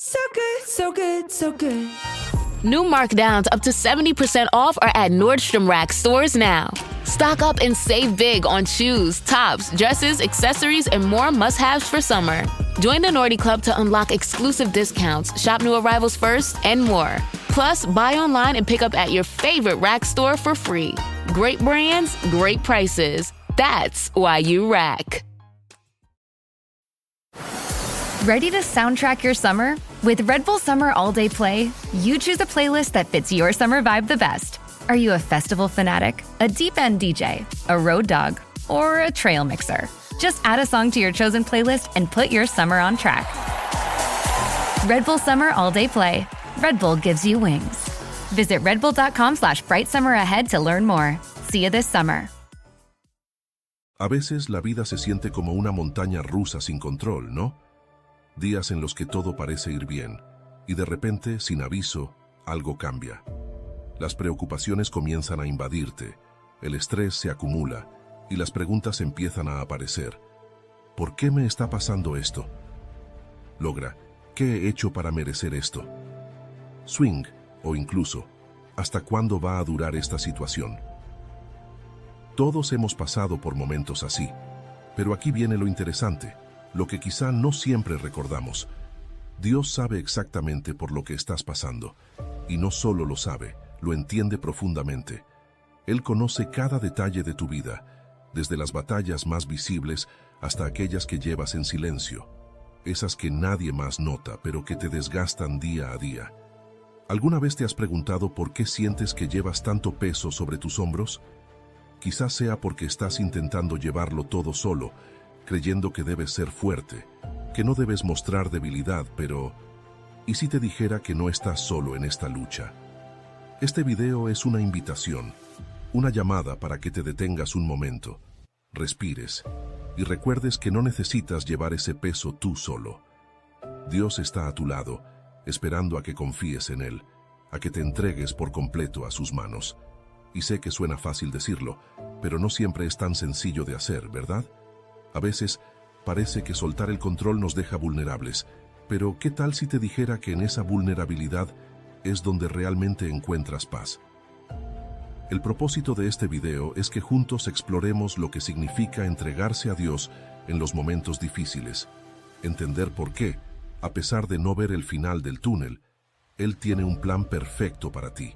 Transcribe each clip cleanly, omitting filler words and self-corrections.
So good, so good, so good. New markdowns up to 70% off are at Nordstrom Rack stores now. Stock up and save big on shoes, tops, dresses, accessories, and more must-haves for summer. Join the Nordy Club to unlock exclusive discounts, shop new arrivals first, and more. Plus, buy online and pick up at your favorite Rack store for free. Great brands, great prices. That's why you Rack. Ready to soundtrack your summer? With Red Bull Summer All Day Play, you choose a playlist that fits your summer vibe the best. Are you a festival fanatic, a deep end DJ, a road dog, or a trail mixer? Just add a song to your chosen playlist and put your summer on track. Red Bull Summer All Day Play. Red Bull gives you wings. Visit redbull.com/brightsummer ahead to learn more. See you this summer. A veces la vida se siente como una montaña rusa sin control, ¿no? Días en los que todo parece ir bien, y de repente, sin aviso, algo cambia. Las preocupaciones comienzan a invadirte, el estrés se acumula, y las preguntas empiezan a aparecer. ¿Por qué me está pasando esto? Logra, ¿qué he hecho para merecer esto? Swing, o incluso, ¿hasta cuándo va a durar esta situación? Todos hemos pasado por momentos así, pero aquí viene lo interesante. Lo que quizá no siempre recordamos. Dios sabe exactamente por lo que estás pasando, y no solo lo sabe, lo entiende profundamente. Él conoce cada detalle de tu vida, desde las batallas más visibles hasta aquellas que llevas en silencio, esas que nadie más nota, pero que te desgastan día a día. ¿Alguna vez te has preguntado por qué sientes que llevas tanto peso sobre tus hombros? Quizás sea porque estás intentando llevarlo todo solo, creyendo que debes ser fuerte, que no debes mostrar debilidad, pero ¿y si te dijera que no estás solo en esta lucha? Este video es una invitación, una llamada para que te detengas un momento, respires y recuerdes que no necesitas llevar ese peso tú solo. Dios está a tu lado, esperando a que confíes en Él, a que te entregues por completo a sus manos. Y sé que suena fácil decirlo, pero no siempre es tan sencillo de hacer, ¿verdad? A veces parece que soltar el control nos deja vulnerables, pero ¿qué tal si te dijera que en esa vulnerabilidad es donde realmente encuentras paz? El propósito de este video es que juntos exploremos lo que significa entregarse a Dios en los momentos difíciles, entender por qué, a pesar de no ver el final del túnel, Él tiene un plan perfecto para ti.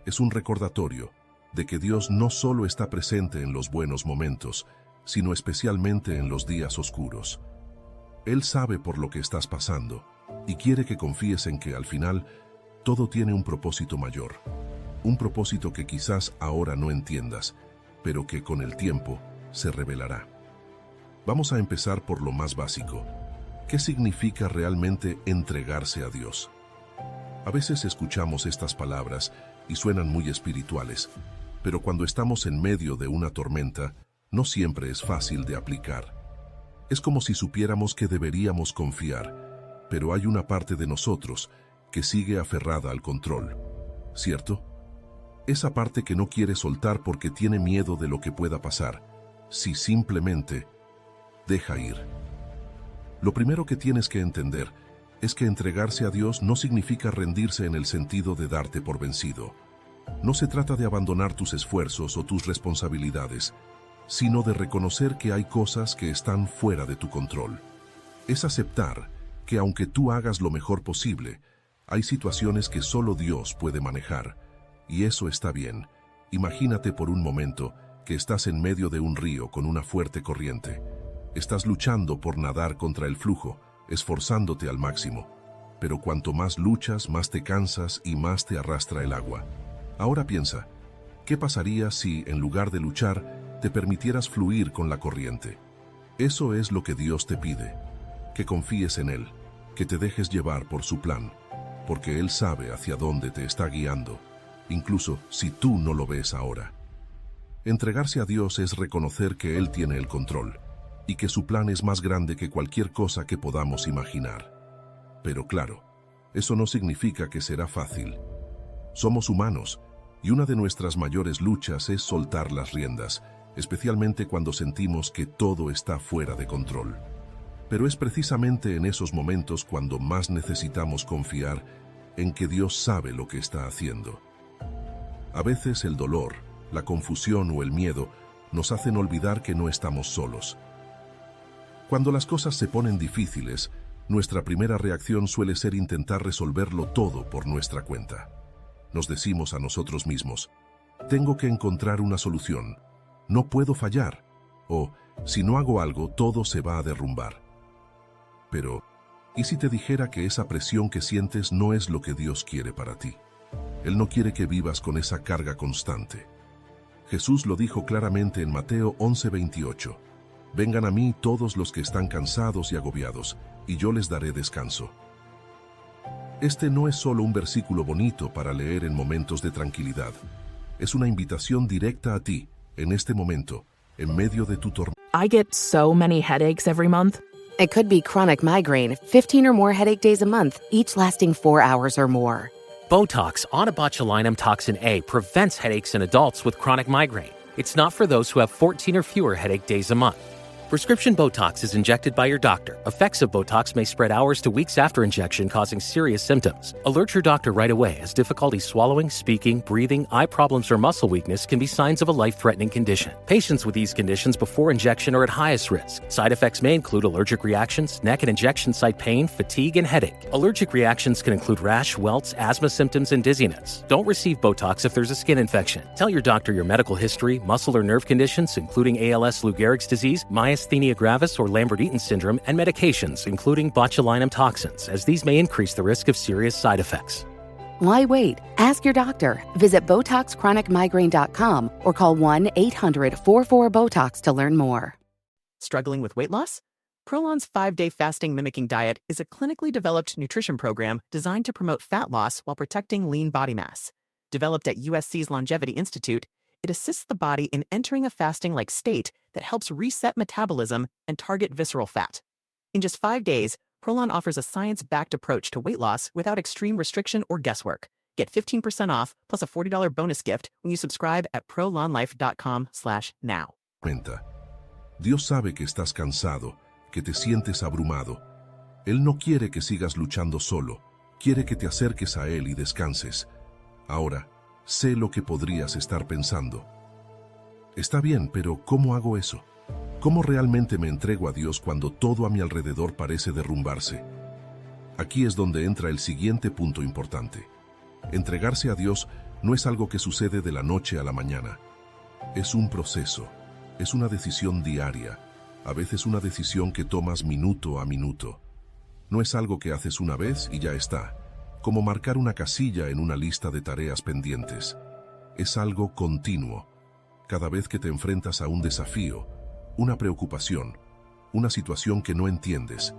Es un recordatorio de que Dios no solo está presente en los buenos momentos, sino especialmente en los días oscuros. Él sabe por lo que estás pasando y quiere que confíes en que al final todo tiene un propósito mayor, un propósito que quizás ahora no entiendas, pero que con el tiempo se revelará. Vamos a empezar por lo más básico. ¿Qué significa realmente entregarse a Dios? A veces escuchamos estas palabras y suenan muy espirituales, pero cuando estamos en medio de una tormenta, no siempre es fácil de aplicar. Es como si supiéramos que deberíamos confiar, pero hay una parte de nosotros que sigue aferrada al control, ¿cierto? Esa parte que no quiere soltar porque tiene miedo de lo que pueda pasar, si simplemente deja ir. Lo primero que tienes que entender es que entregarse a Dios no significa rendirse en el sentido de darte por vencido. No se trata de abandonar tus esfuerzos o tus responsabilidades, sino de reconocer que hay cosas que están fuera de tu control. Es aceptar que aunque tú hagas lo mejor posible, hay situaciones que solo Dios puede manejar, y eso está bien. Imagínate por un momento que estás en medio de un río con una fuerte corriente. Estás luchando por nadar contra el flujo, esforzándote al máximo, pero cuanto más luchas, más te cansas y más te arrastra el agua. Ahora piensa, ¿qué pasaría si, en lugar de luchar, te permitieras fluir con la corriente? Eso es lo que Dios te pide, que confíes en Él, que te dejes llevar por su plan, porque Él sabe hacia dónde te está guiando, incluso si tú no lo ves ahora. Entregarse a Dios es reconocer que Él tiene el control, y que su plan es más grande que cualquier cosa que podamos imaginar. Pero claro, eso no significa que será fácil. Somos humanos, y una de nuestras mayores luchas es soltar las riendas, especialmente cuando sentimos que todo está fuera de control. Pero es precisamente en esos momentos cuando más necesitamos confiar en que Dios sabe lo que está haciendo. A veces el dolor, la confusión o el miedo nos hacen olvidar que no estamos solos. Cuando las cosas se ponen difíciles, nuestra primera reacción suele ser intentar resolverlo todo por nuestra cuenta. Nos decimos a nosotros mismos, tengo que encontrar una solución, no puedo fallar, o si no hago algo, todo se va a derrumbar. Pero, ¿y si te dijera que esa presión que sientes no es lo que Dios quiere para ti? Él no quiere que vivas con esa carga constante. Jesús lo dijo claramente en Mateo 11:28. Vengan a mí todos los que están cansados y agobiados, y yo les daré descanso. Este no es solo un versículo bonito para leer en momentos de tranquilidad. Es una invitación directa a ti, en este momento, en medio de tu tormenta. I get so many headaches every month. It could be chronic migraine, 15 or more headache days a month, each lasting 4 hours or more. Botox, onabotulinum toxin A, prevents headaches in adults with chronic migraine. It's not for those who have 14 or fewer headache days a month. Prescription Botox is injected by your doctor. Effects of Botox may spread hours to weeks after injection, causing serious symptoms. Alert your doctor right away, as difficulty swallowing, speaking, breathing, eye problems, or muscle weakness can be signs of a life-threatening condition. Patients with these conditions before injection are at highest risk. Side effects may include allergic reactions, neck and injection site pain, fatigue, and headache. Allergic reactions can include rash, welts, asthma symptoms, and dizziness. Don't receive Botox if there's a skin infection. Tell your doctor your medical history, muscle or nerve conditions, including ALS, Lou Gehrig's disease, myasthenia gravis, or Lambert-Eaton syndrome, and medications, including botulinum toxins, as these may increase the risk of serious side effects. Why wait? Ask your doctor. Visit BotoxChronicMigraine.com or call 1-800-44-BOTOX to learn more. Struggling with weight loss? Prolon's 5-day fasting mimicking diet is a clinically developed nutrition program designed to promote fat loss while protecting lean body mass. Developed at USC's Longevity Institute, it assists the body in entering a fasting-like state that helps reset metabolism and target visceral fat. In just 5 days, Prolon offers a science-backed approach to weight loss without extreme restriction or guesswork. Get 15% off plus a $40 bonus gift when you subscribe at prolonlife.com/now. Dios sabe que estás cansado, que te sientes abrumado. Él no quiere que sigas luchando solo, quiere que te acerques a Él y descanses. Ahora, sé lo que podrías estar pensando. Está bien, pero ¿cómo hago eso? ¿Cómo realmente me entrego a Dios cuando todo a mi alrededor parece derrumbarse? Aquí es donde entra el siguiente punto importante. Entregarse a Dios no es algo que sucede de la noche a la mañana. Es un proceso, es una decisión diaria, a veces una decisión que tomas minuto a minuto. No es algo que haces una vez y ya está, como marcar una casilla en una lista de tareas pendientes. Es algo continuo. Cada vez que te enfrentas a un desafío, una preocupación, una situación que no entiendes,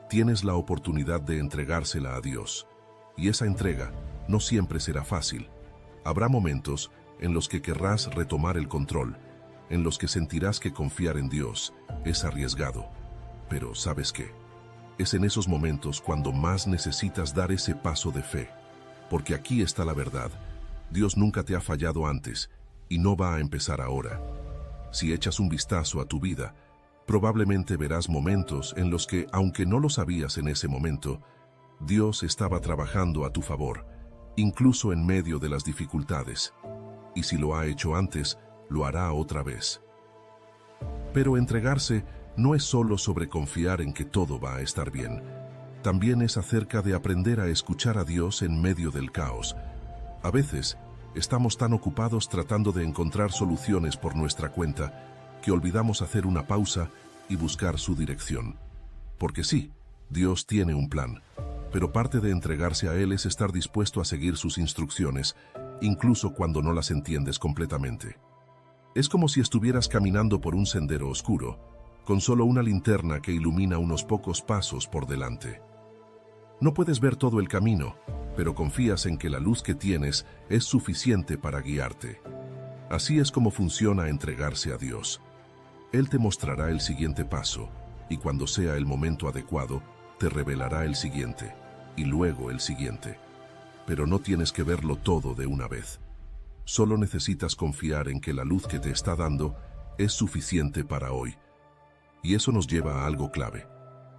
tienes la oportunidad de entregársela a Dios. Y esa entrega no siempre será fácil. Habrá momentos en los que querrás retomar el control, en los que sentirás que confiar en Dios es arriesgado. Pero ¿sabes qué? Es en esos momentos cuando más necesitas dar ese paso de fe. Porque aquí está la verdad. Dios nunca te ha fallado antes y no va a empezar ahora. Si echas un vistazo a tu vida, probablemente verás momentos en los que, aunque no lo sabías en ese momento, Dios estaba trabajando a tu favor, incluso en medio de las dificultades. Y si lo ha hecho antes, lo hará otra vez. Pero entregarse no es solo sobre confiar en que todo va a estar bien. También es acerca de aprender a escuchar a Dios en medio del caos. A veces, estamos tan ocupados tratando de encontrar soluciones por nuestra cuenta que olvidamos hacer una pausa y buscar su dirección. Porque sí, Dios tiene un plan, pero parte de entregarse a Él es estar dispuesto a seguir sus instrucciones, incluso cuando no las entiendes completamente. Es como si estuvieras caminando por un sendero oscuro, con solo una linterna que ilumina unos pocos pasos por delante. No puedes ver todo el camino, pero confías en que la luz que tienes es suficiente para guiarte. Así es como funciona entregarse a Dios. Él te mostrará el siguiente paso, y cuando sea el momento adecuado, te revelará el siguiente, y luego el siguiente. Pero no tienes que verlo todo de una vez. Solo necesitas confiar en que la luz que te está dando es suficiente para hoy. Y eso nos lleva a algo clave.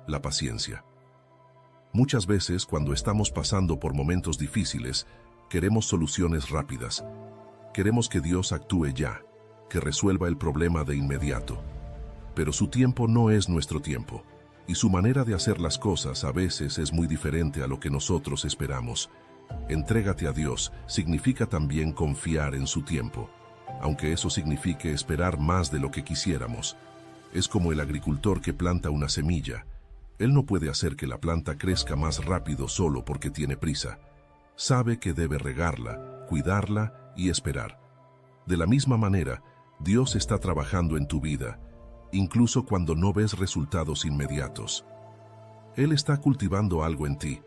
la paciencia. Muchas veces, cuando estamos pasando por momentos difíciles, queremos soluciones rápidas. Queremos que Dios actúe ya, que resuelva el problema de inmediato. Pero su tiempo no es nuestro tiempo, y su manera de hacer las cosas a veces es muy diferente a lo que nosotros esperamos. Entrégate a Dios significa también confiar en su tiempo, aunque eso signifique esperar más de lo que quisiéramos. Es como el agricultor que planta una semilla. Él no puede hacer que la planta crezca más rápido solo porque tiene prisa. Sabe que debe regarla, cuidarla y esperar. De la misma manera, Dios está trabajando en tu vida, incluso cuando no ves resultados inmediatos. Él está cultivando algo en ti,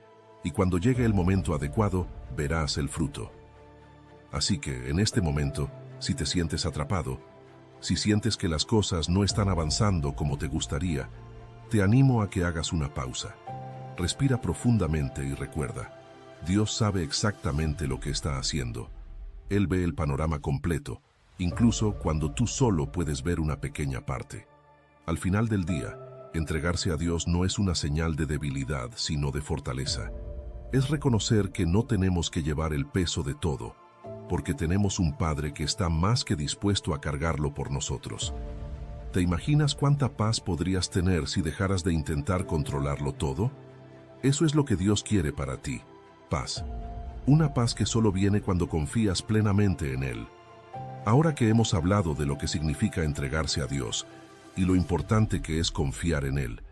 y cuando llegue el momento adecuado, verás el fruto. Así que, en este momento, si te sientes atrapado, si sientes que las cosas no están avanzando como te gustaría, te animo a que hagas una pausa. Respira profundamente y recuerda, Dios sabe exactamente lo que está haciendo. Él ve el panorama completo, incluso cuando tú solo puedes ver una pequeña parte. Al final del día, entregarse a Dios no es una señal de debilidad, sino de fortaleza. Es reconocer que no tenemos que llevar el peso de todo, porque tenemos un Padre que está más que dispuesto a cargarlo por nosotros. ¿Te imaginas cuánta paz podrías tener si dejaras de intentar controlarlo todo? Eso es lo que Dios quiere para ti, paz. Una paz que solo viene cuando confías plenamente en Él. Ahora que hemos hablado de lo que significa entregarse a Dios y lo importante que es confiar en Él,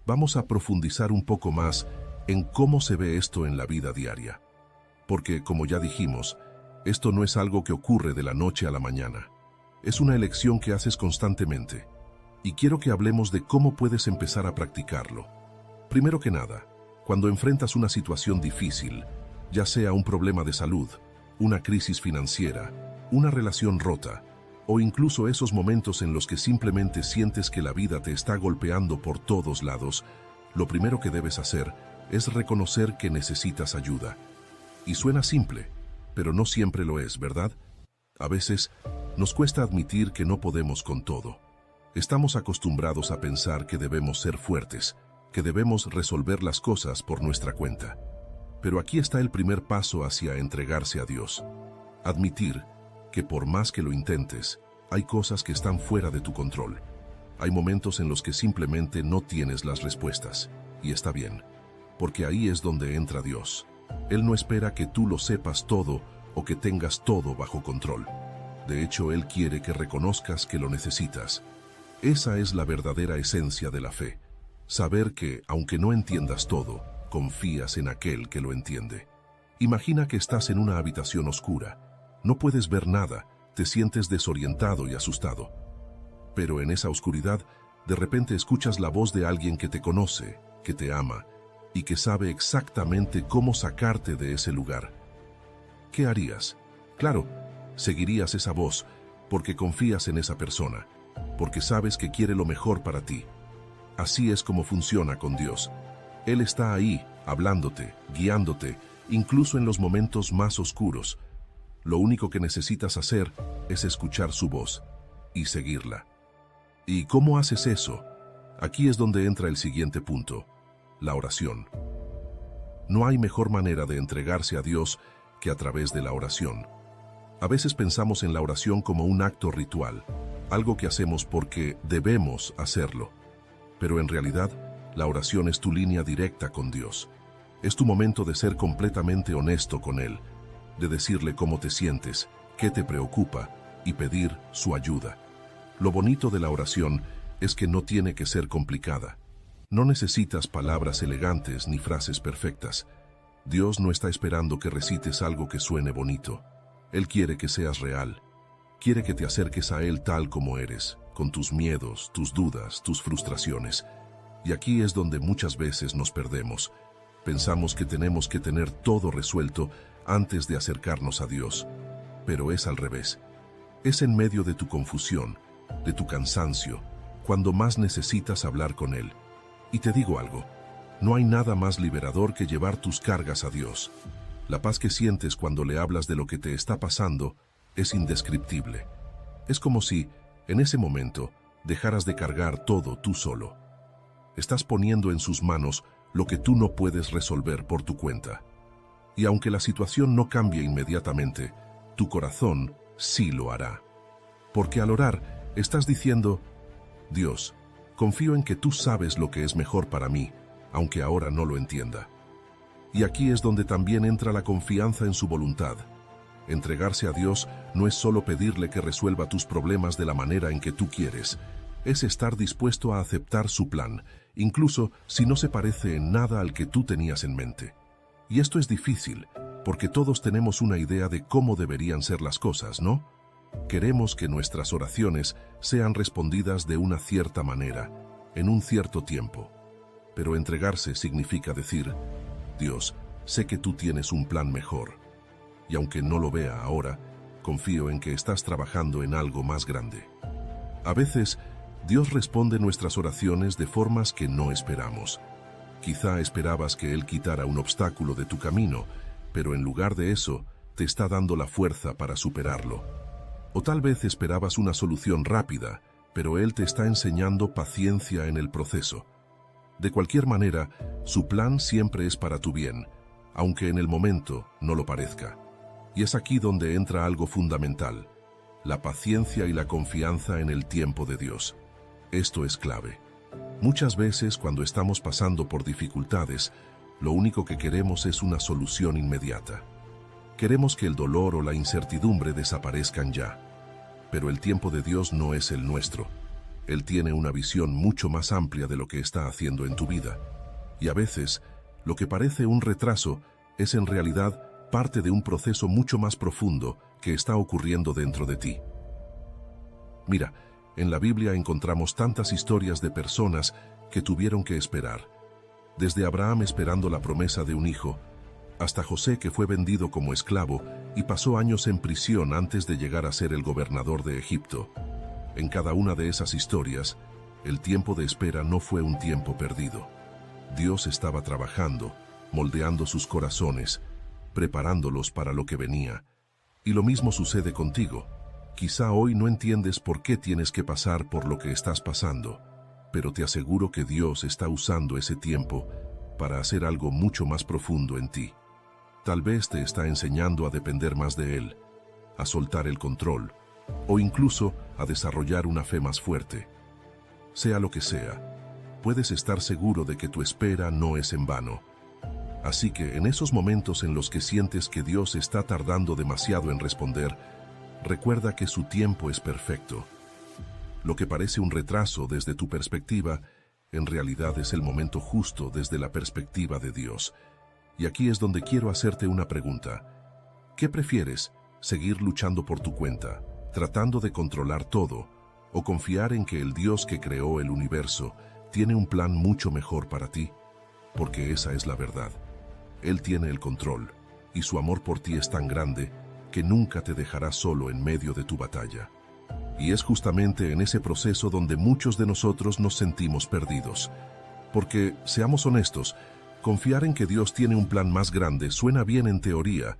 vamos a profundizar un poco más en cómo se ve esto en la vida diaria. Porque, como ya dijimos, esto no es algo que ocurre de la noche a la mañana. Es una elección que haces constantemente. Y quiero que hablemos de cómo puedes empezar a practicarlo. Primero que nada, cuando enfrentas una situación difícil, ya sea un problema de salud, una crisis financiera, una relación rota, o incluso esos momentos en los que simplemente sientes que la vida te está golpeando por todos lados, lo primero que debes hacer es reconocer que necesitas ayuda. Y suena simple, pero no siempre lo es, ¿verdad? A veces, nos cuesta admitir que no podemos con todo. Estamos acostumbrados a pensar que debemos ser fuertes, que debemos resolver las cosas por nuestra cuenta. Pero aquí está el primer paso hacia entregarse a Dios. Admitir que por más que lo intentes, hay cosas que están fuera de tu control. Hay momentos en los que simplemente no tienes las respuestas. Y está bien, porque ahí es donde entra Dios. Él no espera que tú lo sepas todo o que tengas todo bajo control. De hecho, Él quiere que reconozcas que lo necesitas. Esa es la verdadera esencia de la fe. Saber que, aunque no entiendas todo, confías en aquel que lo entiende. Imagina que estás en una habitación oscura. No puedes ver nada, te sientes desorientado y asustado. Pero en esa oscuridad, de repente escuchas la voz de alguien que te conoce, que te ama y que sabe exactamente cómo sacarte de ese lugar. ¿Qué harías? Claro, seguirías esa voz porque confías en esa persona, porque sabes que quiere lo mejor para ti. Así es como funciona con Dios. Él está ahí, hablándote, guiándote, incluso en los momentos más oscuros. Lo único que necesitas hacer es escuchar su voz y seguirla. ¿Y cómo haces eso? Aquí es donde entra el siguiente punto, la oración. No hay mejor manera de entregarse a Dios que a través de la oración. A veces pensamos en la oración como un acto ritual, algo que hacemos porque debemos hacerlo. Pero en realidad, la oración es tu línea directa con Dios. Es tu momento de ser completamente honesto con Él, de decirle cómo te sientes, qué te preocupa y pedir su ayuda. Lo bonito de la oración es que no tiene que ser complicada. No necesitas palabras elegantes ni frases perfectas. Dios no está esperando que recites algo que suene bonito. Él quiere que seas real. Quiere que te acerques a Él tal como eres, con tus miedos, tus dudas, tus frustraciones. Y aquí es donde muchas veces nos perdemos. Pensamos que tenemos que tener todo resuelto antes de acercarnos a Dios. Pero es al revés. Es en medio de tu confusión, de tu cansancio, cuando más necesitas hablar con Él. Y te digo algo, no hay nada más liberador que llevar tus cargas a Dios. La paz que sientes cuando le hablas de lo que te está pasando es indescriptible. Es como si, en ese momento, dejaras de cargar todo tú solo. Estás poniendo en sus manos lo que tú no puedes resolver por tu cuenta. Y aunque la situación no cambie inmediatamente, tu corazón sí lo hará. Porque al orar, estás diciendo: Dios, confío en que tú sabes lo que es mejor para mí, aunque ahora no lo entienda. Y aquí es donde también entra la confianza en su voluntad. Entregarse a Dios no es solo pedirle que resuelva tus problemas de la manera en que tú quieres, es estar dispuesto a aceptar su plan, incluso si no se parece en nada al que tú tenías en mente. Y esto es difícil, porque todos tenemos una idea de cómo deberían ser las cosas, ¿no? Queremos que nuestras oraciones sean respondidas de una cierta manera, en un cierto tiempo. Pero entregarse significa decir: Dios, sé que tú tienes un plan mejor. Y aunque no lo vea ahora, confío en que estás trabajando en algo más grande. A veces, Dios responde nuestras oraciones de formas que no esperamos. Quizá esperabas que Él quitara un obstáculo de tu camino, pero en lugar de eso, te está dando la fuerza para superarlo. O tal vez esperabas una solución rápida, pero Él te está enseñando paciencia en el proceso. De cualquier manera, su plan siempre es para tu bien, aunque en el momento no lo parezca. Y es aquí donde entra algo fundamental: la paciencia y la confianza en el tiempo de Dios. Esto es clave. Muchas veces, cuando estamos pasando por dificultades, lo único que queremos es una solución inmediata. Queremos que el dolor o la incertidumbre desaparezcan ya. Pero el tiempo de Dios no es el nuestro. Él tiene una visión mucho más amplia de lo que está haciendo en tu vida. Y a veces, lo que parece un retraso es en realidad parte de un proceso mucho más profundo que está ocurriendo dentro de ti. Mira, en la Biblia encontramos tantas historias de personas que tuvieron que esperar. Desde Abraham esperando la promesa de un hijo, hasta José, que fue vendido como esclavo y pasó años en prisión antes de llegar a ser el gobernador de Egipto. En cada una de esas historias, el tiempo de espera no fue un tiempo perdido. Dios estaba trabajando, moldeando sus corazones, preparándolos para lo que venía. Y lo mismo sucede contigo. Quizá hoy no entiendes por qué tienes que pasar por lo que estás pasando, pero te aseguro que Dios está usando ese tiempo para hacer algo mucho más profundo en ti. Tal vez te está enseñando a depender más de Él, a soltar el control, o incluso a desarrollar una fe más fuerte. Sea lo que sea, puedes estar seguro de que tu espera no es en vano. Así que en esos momentos en los que sientes que Dios está tardando demasiado en responder, recuerda que su tiempo es perfecto. Lo que parece un retraso desde tu perspectiva, en realidad es el momento justo desde la perspectiva de Dios. Y aquí es donde quiero hacerte una pregunta. ¿Qué prefieres? ¿Seguir luchando por tu cuenta, tratando de controlar todo, o confiar en que el Dios que creó el universo tiene un plan mucho mejor para ti? Porque esa es la verdad. Él tiene el control, y su amor por ti es tan grande que nunca te dejará solo en medio de tu batalla. Y es justamente en ese proceso donde muchos de nosotros nos sentimos perdidos. Porque, seamos honestos, confiar en que Dios tiene un plan más grande suena bien en teoría,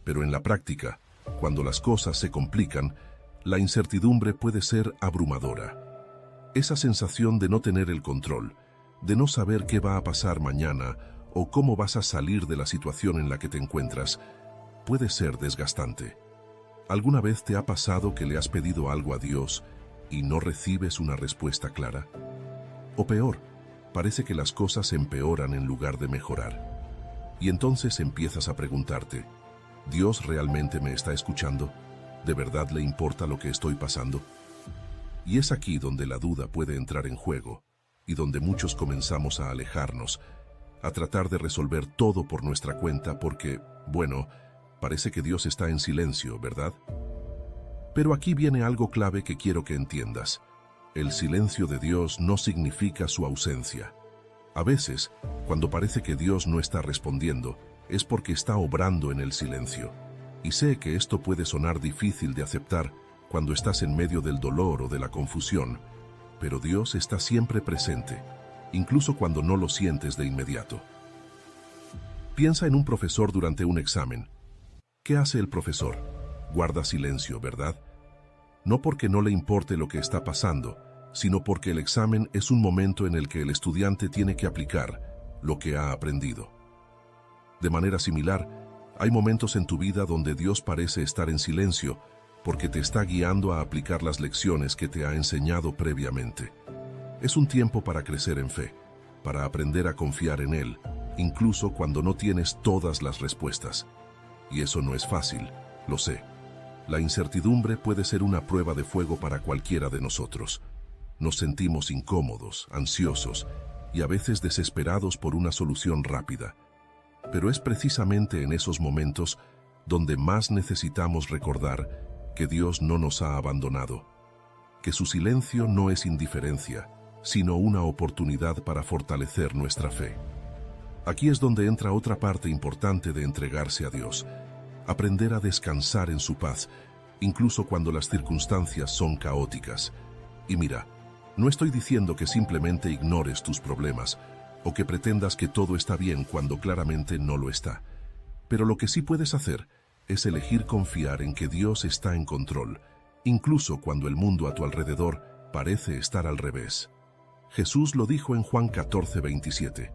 pero en la práctica, cuando las cosas se complican, la incertidumbre puede ser abrumadora. Esa sensación de no tener el control, de no saber qué va a pasar mañana o cómo vas a salir de la situación en la que te encuentras, puede ser desgastante. ¿Alguna vez te ha pasado que le has pedido algo a Dios y no recibes una respuesta clara? O peor, parece que las cosas empeoran en lugar de mejorar. Y entonces empiezas a preguntarte, ¿Dios realmente me está escuchando? ¿De verdad le importa lo que estoy pasando? Y es aquí donde la duda puede entrar en juego, y donde muchos comenzamos a alejarnos, a tratar de resolver todo por nuestra cuenta porque, bueno, parece que Dios está en silencio, ¿verdad? Pero aquí viene algo clave que quiero que entiendas. El silencio de Dios no significa su ausencia. A veces, cuando parece que Dios no está respondiendo, es porque está obrando en el silencio. Y sé que esto puede sonar difícil de aceptar cuando estás en medio del dolor o de la confusión, pero Dios está siempre presente, incluso cuando no lo sientes de inmediato. Piensa en un profesor durante un examen. ¿Qué hace el profesor? Guarda silencio, ¿verdad? No porque no le importe lo que está pasando, sino porque el examen es un momento en el que el estudiante tiene que aplicar lo que ha aprendido. De manera similar, hay momentos en tu vida donde Dios parece estar en silencio porque te está guiando a aplicar las lecciones que te ha enseñado previamente. Es un tiempo para crecer en fe, para aprender a confiar en Él, incluso cuando no tienes todas las respuestas. Y eso no es fácil, lo sé. La incertidumbre puede ser una prueba de fuego para cualquiera de nosotros. Nos sentimos incómodos, ansiosos y a veces desesperados por una solución rápida. Pero es precisamente en esos momentos donde más necesitamos recordar que Dios no nos ha abandonado, que su silencio no es indiferencia, sino una oportunidad para fortalecer nuestra fe. Aquí es donde entra otra parte importante de entregarse a Dios, aprender a descansar en su paz, incluso cuando las circunstancias son caóticas. Y mira, no estoy diciendo que simplemente ignores tus problemas o que pretendas que todo está bien cuando claramente no lo está. Pero lo que sí puedes hacer es elegir confiar en que Dios está en control, incluso cuando el mundo a tu alrededor parece estar al revés. Jesús lo dijo en Juan 14:27.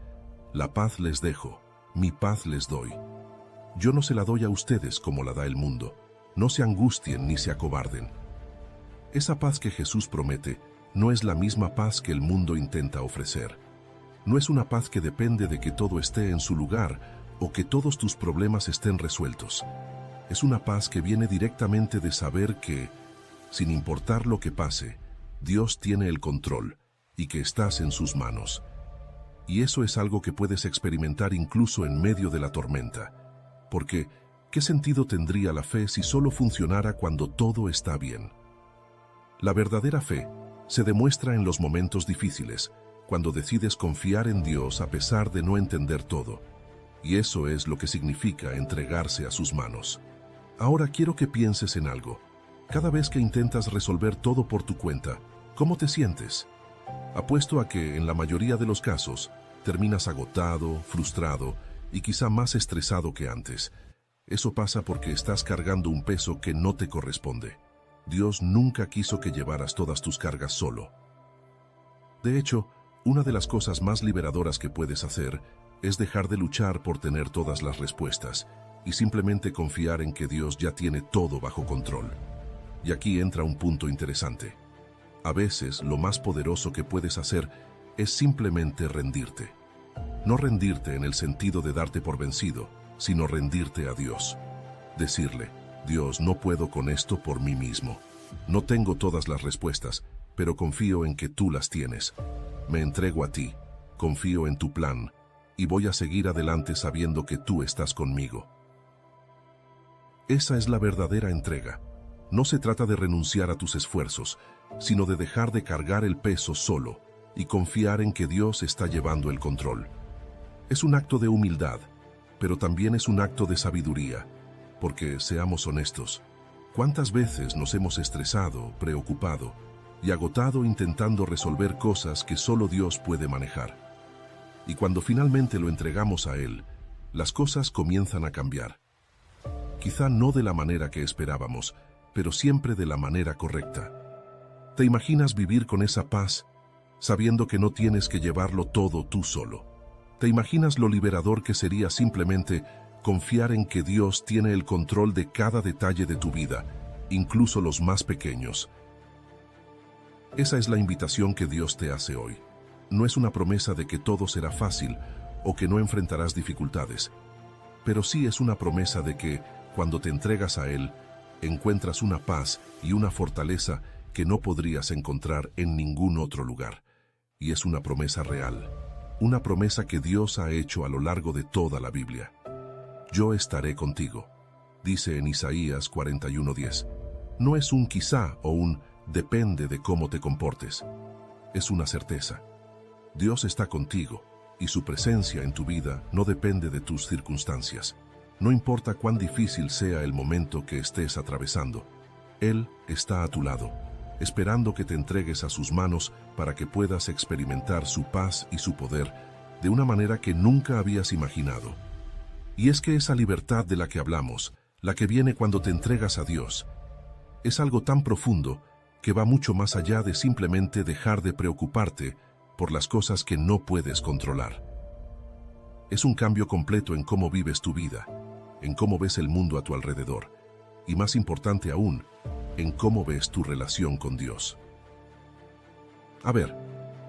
La paz les dejo, mi paz les doy. Yo no se la doy a ustedes como la da el mundo. No se angustien ni se acobarden. Esa paz que Jesús promete no es la misma paz que el mundo intenta ofrecer. No es una paz que depende de que todo esté en su lugar o que todos tus problemas estén resueltos. Es una paz que viene directamente de saber que, sin importar lo que pase, Dios tiene el control y que estás en sus manos. Y eso es algo que puedes experimentar incluso en medio de la tormenta. Porque, ¿qué sentido tendría la fe si solo funcionara cuando todo está bien? La verdadera fe se demuestra en los momentos difíciles, cuando decides confiar en Dios a pesar de no entender todo. Y eso es lo que significa entregarse a sus manos. Ahora quiero que pienses en algo. Cada vez que intentas resolver todo por tu cuenta, ¿cómo te sientes? Apuesto a que, en la mayoría de los casos, terminas agotado, frustrado y quizá más estresado que antes. Eso pasa porque estás cargando un peso que no te corresponde. Dios nunca quiso que llevaras todas tus cargas solo. De hecho, una de las cosas más liberadoras que puedes hacer es dejar de luchar por tener todas las respuestas y simplemente confiar en que Dios ya tiene todo bajo control. Y aquí entra un punto interesante. A veces, lo más poderoso que puedes hacer es simplemente rendirte. No rendirte en el sentido de darte por vencido, sino rendirte a Dios. Decirle, Dios, no puedo con esto por mí mismo. No tengo todas las respuestas, pero confío en que tú las tienes. Me entrego a ti, confío en tu plan, y voy a seguir adelante sabiendo que tú estás conmigo. Esa es la verdadera entrega. No se trata de renunciar a tus esfuerzos, sino de dejar de cargar el peso solo y confiar en que Dios está llevando el control. Es un acto de humildad, pero también es un acto de sabiduría, porque, seamos honestos, ¿cuántas veces nos hemos estresado, preocupado y agotado intentando resolver cosas que solo Dios puede manejar? Y cuando finalmente lo entregamos a Él, las cosas comienzan a cambiar. Quizá no de la manera que esperábamos, pero siempre de la manera correcta. ¿Te imaginas vivir con esa paz, sabiendo que no tienes que llevarlo todo tú solo? ¿Te imaginas lo liberador que sería simplemente confiar en que Dios tiene el control de cada detalle de tu vida, incluso los más pequeños? Esa es la invitación que Dios te hace hoy. No es una promesa de que todo será fácil o que no enfrentarás dificultades, pero sí es una promesa de que, cuando te entregas a Él, encuentras una paz y una fortaleza que no podrías encontrar en ningún otro lugar. Y es una promesa real, una promesa que Dios ha hecho a lo largo de toda la Biblia. Yo estaré contigo, dice en Isaías 41:10. No es un quizá o un depende de cómo te comportes. Es una certeza. Dios está contigo y su presencia en tu vida no depende de tus circunstancias. No importa cuán difícil sea el momento que estés atravesando, Él está a tu lado, esperando que te entregues a sus manos para que puedas experimentar su paz y su poder de una manera que nunca habías imaginado. Y es que esa libertad de la que hablamos, la que viene cuando te entregas a Dios, es algo tan profundo que va mucho más allá de simplemente dejar de preocuparte por las cosas que no puedes controlar. Es un cambio completo en cómo vives tu vida, en cómo ves el mundo a tu alrededor, y más importante aún, en cómo ves tu relación con Dios. A ver,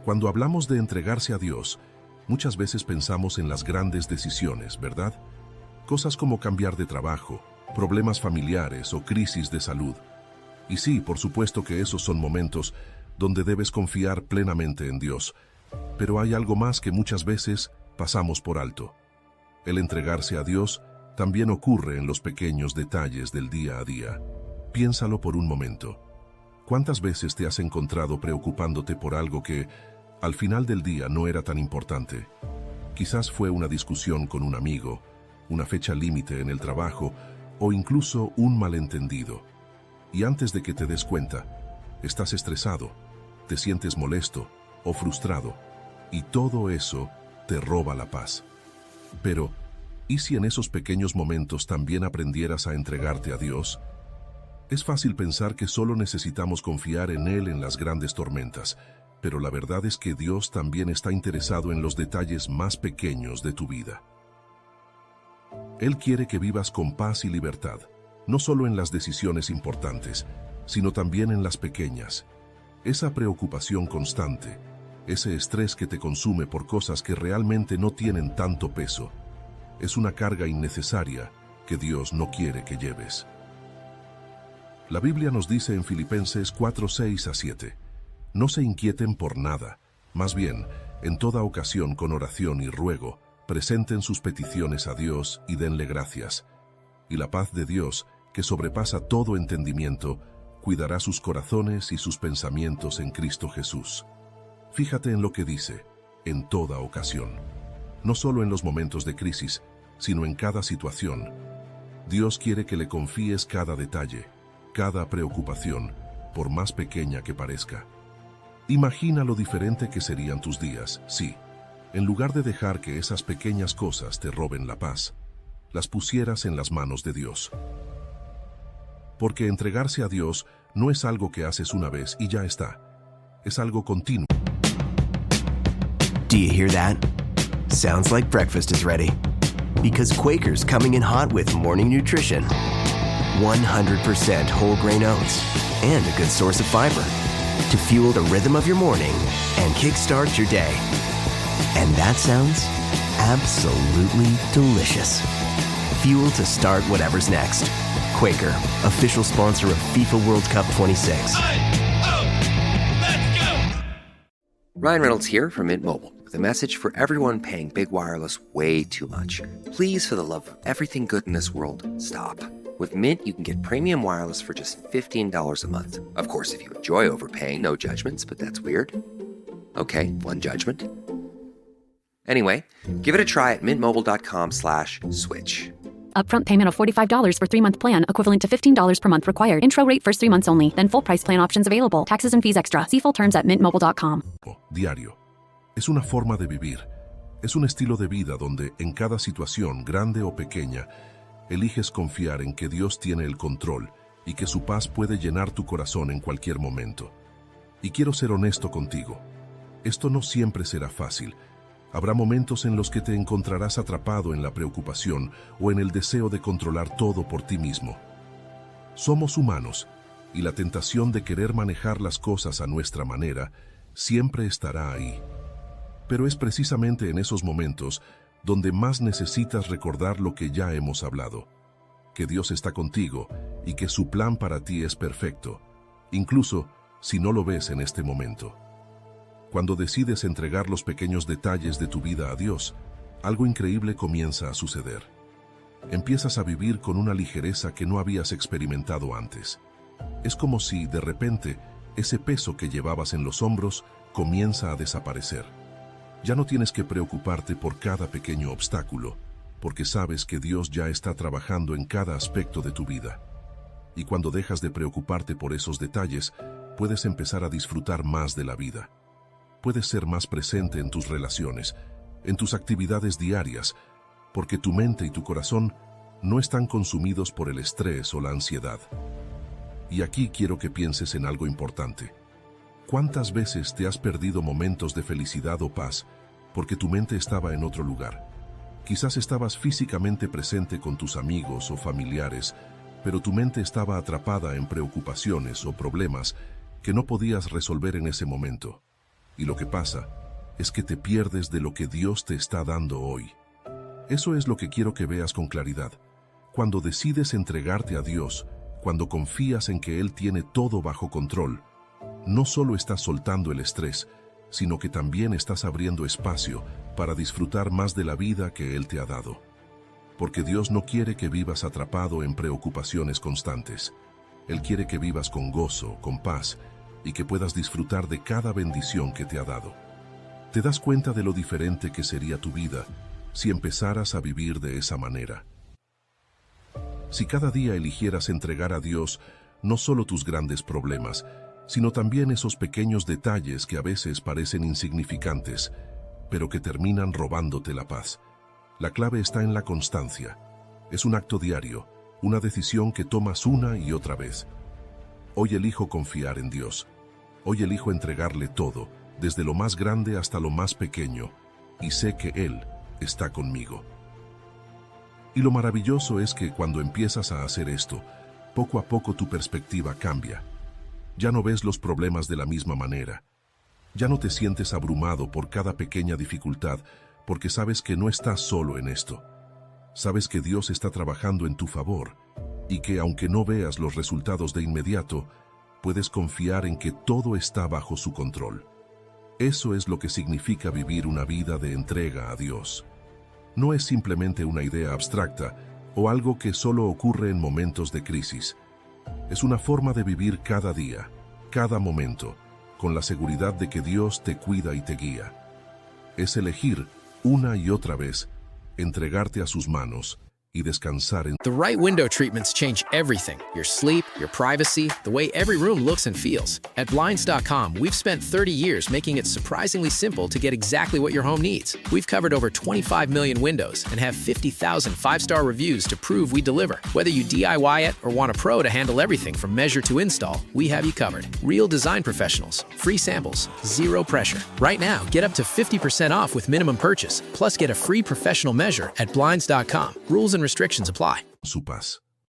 cuando hablamos de entregarse a Dios, muchas veces pensamos en las grandes decisiones, ¿verdad? Cosas como cambiar de trabajo, problemas familiares o crisis de salud. Y sí, por supuesto que esos son momentos donde debes confiar plenamente en Dios, pero hay algo más que muchas veces pasamos por alto. El entregarse a Dios también ocurre en los pequeños detalles del día a día. Piénsalo por un momento. ¿Cuántas veces te has encontrado preocupándote por algo que, al final del día, no era tan importante? Quizás fue una discusión con un amigo, una fecha límite en el trabajo o incluso un malentendido. Y antes de que te des cuenta, estás estresado, te sientes molesto o frustrado, y todo eso te roba la paz. Pero, ¿y si en esos pequeños momentos también aprendieras a entregarte a Dios? Es fácil pensar que solo necesitamos confiar en Él en las grandes tormentas, pero la verdad es que Dios también está interesado en los detalles más pequeños de tu vida. Él quiere que vivas con paz y libertad, no solo en las decisiones importantes, sino también en las pequeñas. Esa preocupación constante, ese estrés que te consume por cosas que realmente no tienen tanto peso, es una carga innecesaria que Dios no quiere que lleves. La Biblia nos dice en Filipenses 4:6-7, no se inquieten por nada, más bien, en toda ocasión con oración y ruego, presenten sus peticiones a Dios y denle gracias. Y la paz de Dios, que sobrepasa todo entendimiento, cuidará sus corazones y sus pensamientos en Cristo Jesús. Fíjate en lo que dice, en toda ocasión. No solo en los momentos de crisis, sino en cada situación. Dios quiere que le confíes cada detalle, cada preocupación, por más pequeña que parezca. Imagina lo diferente que serían tus días, si, en lugar de dejar que esas pequeñas cosas te roben la paz, las pusieras en las manos de Dios. Porque entregarse a Dios no es algo que haces una vez y ya está. Es algo continuo. Do you hear that? Sounds like breakfast is ready. Because Quaker's coming in hot with morning nutrition. 100% whole grain oats and a good source of fiber to fuel the rhythm of your morning and kickstart your day. And that sounds absolutely delicious. Fuel to start whatever's next. Quaker, official sponsor of FIFA World Cup 26. Ryan Reynolds here from Mint Mobile with a message for everyone paying big wireless way too much. Please, for the love of everything good in this world, stop. With Mint, you can get premium wireless for just $15 a month. Of course, if you enjoy overpaying, no judgments, but that's weird. Okay, one judgment. Anyway, give it a try at mintmobile.com/switch. Upfront payment of $45 for 3-month plan, equivalent to $15 per month required. Intro rate first 3 months only, then full price plan options available. Taxes and fees extra. See full terms at mintmobile.com. Diario. Es una forma de vivir. Es un estilo de vida donde, en cada situación, grande o pequeña, eliges confiar en que Dios tiene el control y que su paz puede llenar tu corazón en cualquier momento. Y quiero ser honesto contigo. Esto no siempre será fácil. Habrá momentos en los que te encontrarás atrapado en la preocupación o en el deseo de controlar todo por ti mismo. Somos humanos, y la tentación de querer manejar las cosas a nuestra manera siempre estará ahí. Pero es precisamente en esos momentos donde más necesitas recordar lo que ya hemos hablado, que Dios está contigo y que su plan para ti es perfecto, incluso si no lo ves en este momento. Cuando decides entregar los pequeños detalles de tu vida a Dios, algo increíble comienza a suceder. Empiezas a vivir con una ligereza que no habías experimentado antes. Es como si, de repente, ese peso que llevabas en los hombros comienza a desaparecer. Ya no tienes que preocuparte por cada pequeño obstáculo, porque sabes que Dios ya está trabajando en cada aspecto de tu vida. Y cuando dejas de preocuparte por esos detalles, puedes empezar a disfrutar más de la vida. Puedes ser más presente en tus relaciones, en tus actividades diarias, porque tu mente y tu corazón no están consumidos por el estrés o la ansiedad. Y aquí quiero que pienses en algo importante. ¿Cuántas veces te has perdido momentos de felicidad o paz porque tu mente estaba en otro lugar? Quizás estabas físicamente presente con tus amigos o familiares, pero tu mente estaba atrapada en preocupaciones o problemas que no podías resolver en ese momento. Y lo que pasa es que te pierdes de lo que Dios te está dando hoy. Eso es lo que quiero que veas con claridad. Cuando decides entregarte a Dios, cuando confías en que Él tiene todo bajo control, no solo estás soltando el estrés, sino que también estás abriendo espacio para disfrutar más de la vida que Él te ha dado. Porque Dios no quiere que vivas atrapado en preocupaciones constantes. Él quiere que vivas con gozo, con paz, y que puedas disfrutar de cada bendición que te ha dado. ¿Te das cuenta de lo diferente que sería tu vida si empezaras a vivir de esa manera? Si cada día eligieras entregar a Dios no solo tus grandes problemas, sino también esos pequeños detalles que a veces parecen insignificantes, pero que terminan robándote la paz. La clave está en la constancia. Es un acto diario, una decisión que tomas una y otra vez. Hoy elijo confiar en Dios. Hoy elijo entregarle todo, desde lo más grande hasta lo más pequeño, y sé que Él está conmigo. Y lo maravilloso es que cuando empiezas a hacer esto, poco a poco tu perspectiva cambia. Ya no ves los problemas de la misma manera. Ya no te sientes abrumado por cada pequeña dificultad, porque sabes que no estás solo en esto. Sabes que Dios está trabajando en tu favor, y que aunque no veas los resultados de inmediato, puedes confiar en que todo está bajo su control. Eso es lo que significa vivir una vida de entrega a Dios. No es simplemente una idea abstracta o algo que solo ocurre en momentos de crisis. Es una forma de vivir cada día, cada momento, con la seguridad de que Dios te cuida y te guía. Es elegir una y otra vez, entregarte a sus manos y descansar en... The right window treatments change everything. Your sleep, your privacy, the way every room looks and feels. At Blinds.com, we've spent 30 years making it surprisingly simple to get exactly what your home needs. We've covered over 25 million windows and have 50,000 five-star reviews to prove we deliver. Whether you DIY it or want a pro to handle everything from measure to install, we have you covered. Real design professionals, free samples, zero pressure. Right now, get up to 50% off with minimum purchase, plus get a free professional measure at Blinds.com. Rules and restrictions apply. Su paz.